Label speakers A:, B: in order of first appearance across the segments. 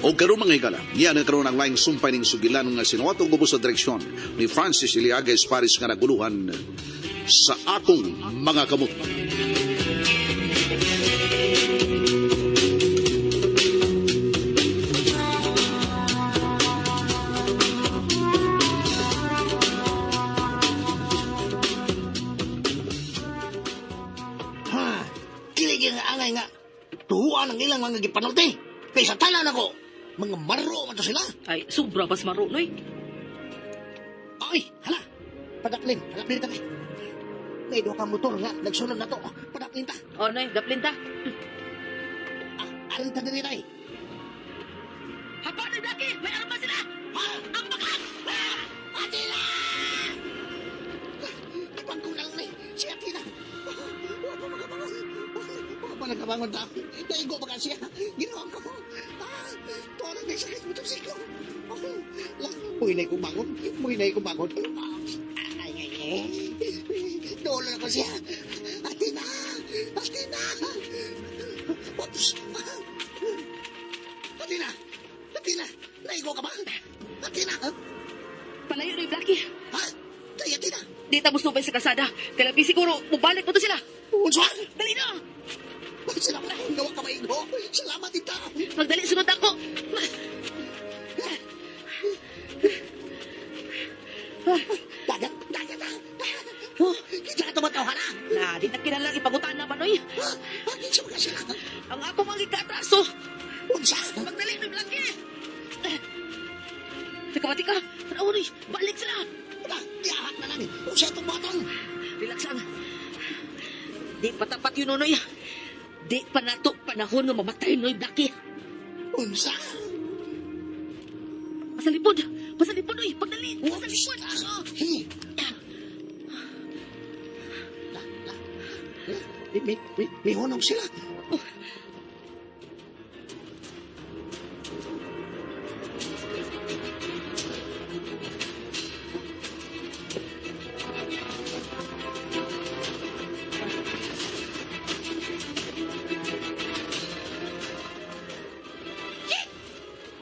A: O karon mga higala, niya na karon ang laing sumpay ning sugilan nga sinuwato gubos sa direksyon ni Francis Iliaga Esparis nga naguluhan sa atong mga kamot.
B: Kilig nga angay nga. Tuhuan ang ilang mga gipanulti. Kaysa tanan ako. Mga maro man to sila.
C: Ay, sobra bas maro, noy.
B: Ay, hala. Padaplin ta kay. May duha ka motor nga. Nagsunod na to. Padaplin ta.
C: O, noy, daplin ta.
B: Arin ta diri tay.
C: Hapa na Blackie! May armas sila! Ang bakak!
B: Atila! Ipan ko lang ni. Si Atila. Huwag pa magabangon. Huwag pa nagabangon ta. Naigo pa ka siya. Ginawa ko. Tuwanan na sakit mo itong siko. Muhinay ko bangon. Muhinay ko bangon. Ay. Dolo na ko siya. Atina! Atina! Oops! Atina! Atina! Naigo ka ba? Atina!
C: Palayo na Blackie.
B: Ha? Tay, Atina!
C: Di ta musubay sa kasada. Kalabi siguro, mubalik mo to sila.
B: Unsa?
C: Dali na!
B: Salamat akong gawa ka maigo. Salamat ita.
C: Magdali, sunod ako.
B: Dagat.
C: Oh,
B: Kita ka tumataw ha na.
C: di na kinalang ipagutan na ba, noy?
B: Bakit sa mga sila?
C: Ang ako mga ikatraso.
B: Unsa?
C: Magdali na Blackie. Nakamati ka. Tanaw, noy. Balik sila.
B: Diahak na lang. Unsa itong batang?
C: Relax lang. Di patapat yun, noy. Di pa nato panahon nga mamatay, noy Blackie.
B: Unsa?
C: Pasalipod, noy. Pagdali. Pasalipod.
B: May hunong sila.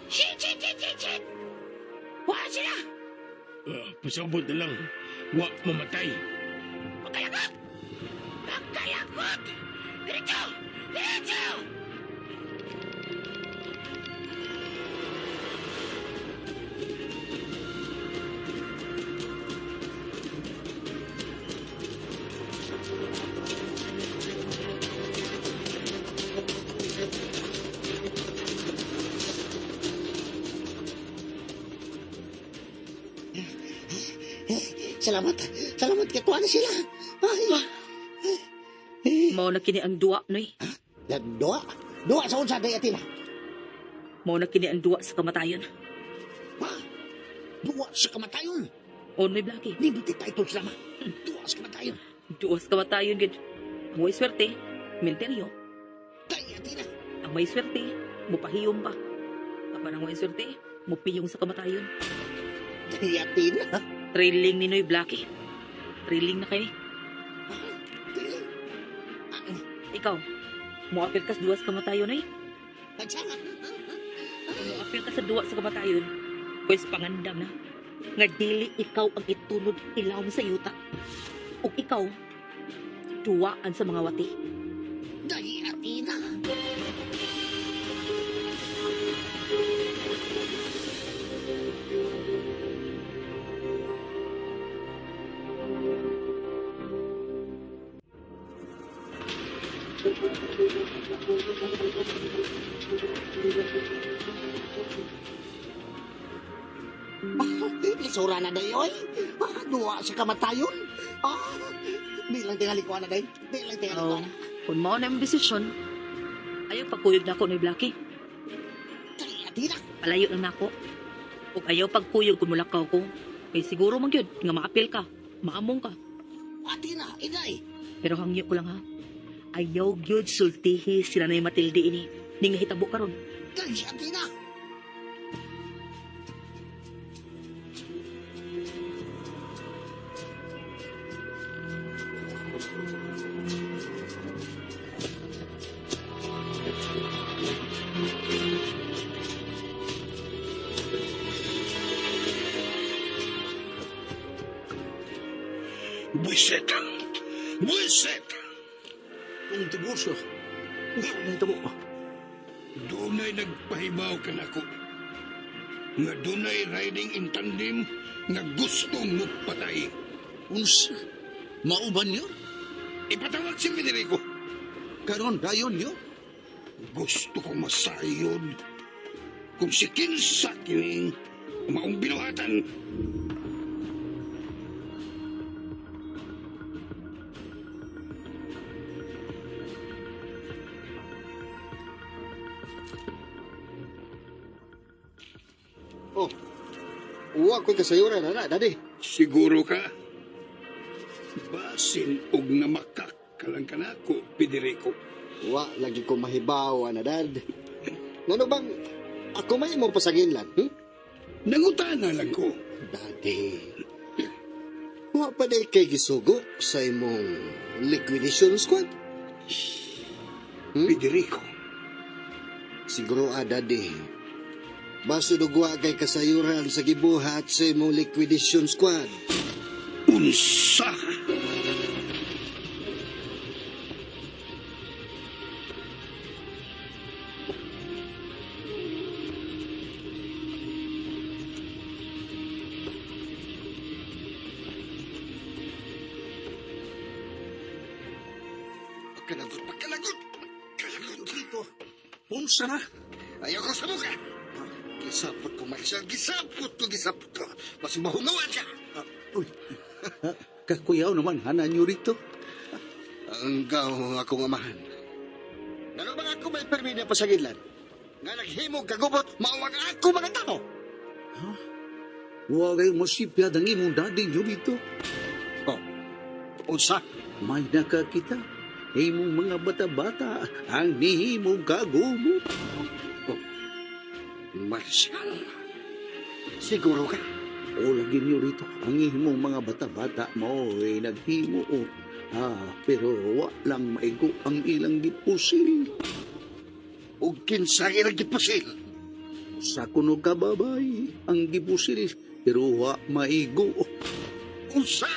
B: Shit! Wala sila!
D: Pasabot na lang. Wa mamatay.
B: Magkayakot! Diretso! Salamat kay tuwa na sila.
C: Mao na kini ang duwa, noy.
B: Dua sa unsa day Atina.
C: Mao na kini ang duwa sa kamatayon.
B: Ha? Dua sa kamatayon.
C: O, noy Blackie.
B: Libuti tayo ito sila. Dua sa kamatayon.
C: Duwa sa kamatayon, gid. Ang may swerte, milteryo.
B: Tay Atina.
C: Ang may swerte, mupahiyom pa. Apan ang may swerte, mupiyong sa kamatayon.
B: Tay Atina.
C: Trailing ni Noy Blackie. Trailing na kayo. Ikaw, muapil ka sa duwa sa kamatayon, eh. Muapil ka sa duwa sa kamatayon, pues pangandam na. Nga dili ikaw ang itunod ilaw sa yuta. O ikaw, duwaan sa mga wati.
B: Tay Atina. Isura na dayoy. Dua sa kamatayon. Di lang tingali ko na day.
C: Oh, kung mao na yung desisyon, ayaw pagkuyog na ako ni Blackie.
B: Tay Atina.
C: Palayo lang na ako. Kung ayaw pagkuyog kung mulakaw ko, kay siguro man yun, nga maapil ka, maamong ka.
B: Atina, inay.
C: Pero hangyo ko lang ha, ayaw gyud sultihi sila na yung Matilde ini, ni nga hitabo karon.
B: Tay Atina.
D: Buiset! Buiset!
A: Kung tibusyo, ano ito mo?
D: Dunay nagpahibaw ka na ko. Nga dunay riding in tandem nga gustong mo patay.
A: Unsa? Mauban yun?
D: Ipatawag si Federico.
A: Karon dayon yun?
D: Gusto ko masayod kung si kinsa kining maong binuhatan.
B: Oh, uwa ko'y kasayuran, ana, dadi.
D: Siguro ka? Basin og namakak ka lang ka na ko, Federico.
B: Uwa, lagi ko mahibaw, ana, dad. Ngano bang, ako may imong pasaginlan,
D: Nangutana lang ko.
B: Dadi. Uwa pa day kay gisugo sa imong liquidation squad.
D: Federico,
B: Siguro, dadi. Baso dugwa kay kasayuran sa gibuhat sa imong liquidation squad.
D: unsa ka?
B: Pagkalagot, pagkalagot! Pagkalagot dito!
A: Unsa na?
B: Ayaw ko sa mukha! Gisapot ko, Marshal. Gisapot ko. Mas mahungawan siya.
A: Uy, kakuyaw naman, hanan nyo rito.
B: Ang gaw akong amahan. Ano bang ako may permi na pasagidlan? Nga naghimog kagubot, maawag ako mga tao.
A: Huwag kayong masipyad ang imong daddy nyo rito.
B: Oh, unsa?
A: May nakakita. Imong mga bata-bata ang nihimong kagumot.
B: Marshal, siguro ka?
A: O lagi nyo rito, ang imong mga bata-bata mo ay naghimo. Pero walang maigo ang ilang gipusil.
B: O kinsang ilang gipusil?
A: Sa kuno ka babay ang gipusil, pero wa maigo.
B: Unsa?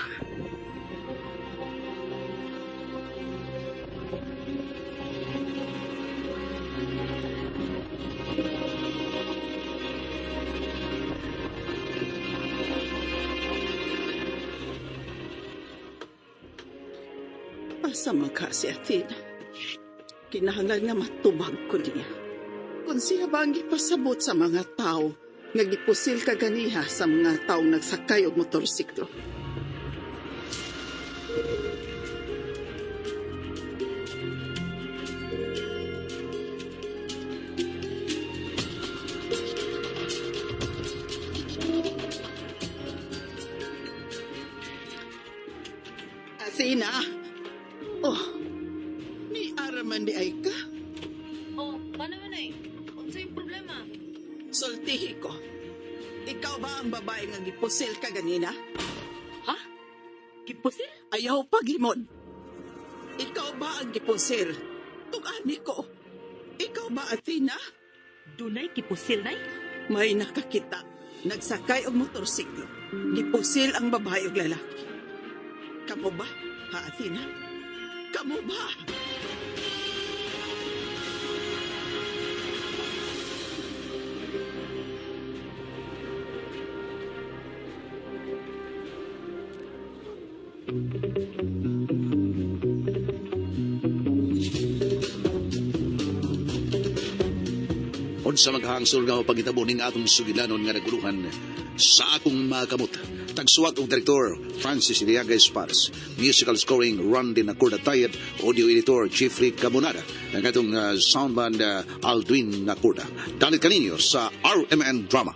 E: Asa man ka si Athena. Kinahanglan nga matubag ko niya. Kung siya ba ang gipasabot sa mga tao, nga gipusil ka ganiha sa mga taong nagsakay og motorsiklo. Athena! Oh, ni araman di ay ka.
C: Oh, paano man eh? Unsa yung problema?
E: Sultihi ko. Ikaw ba ang babae nga gipusil ka ganina?
C: Ha? Kipusil?
E: Ayaw paglimod. Ikaw ba ang gipusil? Tugani ko. Ikaw ba, Athena?
C: Dunay kipusil nay?
E: May nakakita. Nagsakay og motorsiklo. Gipusil ang babae ug lalaki. Kamo ba, ha, Athena? Kamo ba?
A: Unsa maghangsol nga pagitabo ning atong sugilanon nga naguluhan sa akong mga kamot. Tagsuwat og direktor Francis Iliaga Espares, musical scoring Randy Nacorda-Tayed, audio editor Jeffrey Cabonada, ang atong sound band Aldwin Nacorda. Dalit kaninyo sa RMN Drama.